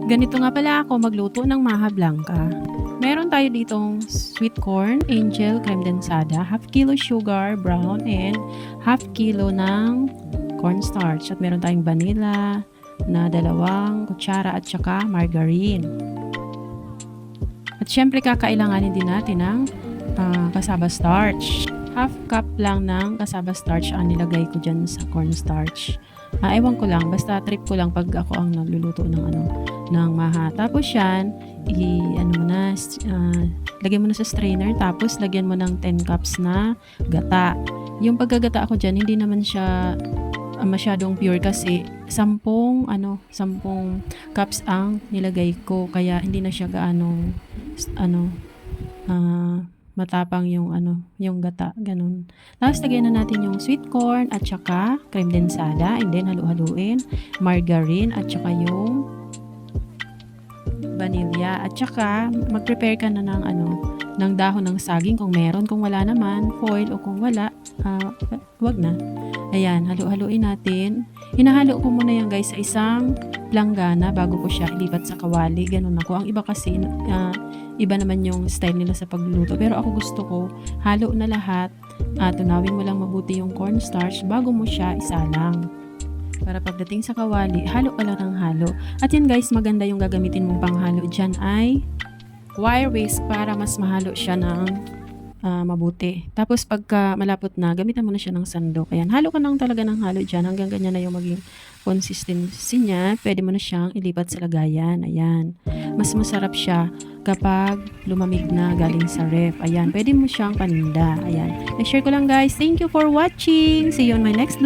Ganito nga pala ako magluto ng maha blanca. Meron tayo ditong sweet corn, angel, creme densada, half kilo sugar, brown, and half kilo ng cornstarch. At meron tayong vanilla na 2 kutsara at saka margarine. At syempre kakailanganin din natin ng cassava starch. Half cup lang ng cassava starch ang nilagay ko dyan sa cornstarch. Ewan ko lang, basta trip ko lang pag ako ang nagluluto ng maha. Tapos yan, lagyan mo na sa strainer, tapos lagyan mo ng 10 cups na gata. Yung paggagata ako dyan, hindi naman siya masyadong pure kasi 10 cups ang nilagay ko, kaya hindi na siya gaano matapang yung gata, ganun. Tapos lagyan na natin yung sweet corn at saka creme densada, and then halu-haluin, margarine at saka yung vanilla, at saka mag-prepare ka na ng dahon ng saging kung meron, kung wala naman foil, o kung wala wag na. Ayan, halu-haluin natin. Hinahalo ko muna yan guys sa isang planggana bago ko siya ilipat sa kawali. Ganun ako. Ang iba kasi iba naman yung style nila sa pagluluto, pero ako gusto ko halo na lahat. Tunawin mo lang mabuti yung cornstarch bago mo siya isalang, para pagdating sa kawali, halo ka lang ng halo. At yan guys, maganda yung gagamitin mong panghalo dyan ay wire whisk para mas mahalo siya ng mabuti. Tapos pagka malapot na, gamitan mo na siya ng sandok. Ayan, halo ka lang talaga ng halo dyan hanggang ganyan na yung maging consistency niya. Pwede mo na siyang ilipat sa lagayan. Ayan, mas masarap siya kapag lumamig na galing sa ref. Ayan, pwede mo siyang paninda. Ayan, i-share ko lang guys. Thank you for watching. See you on my next vlog.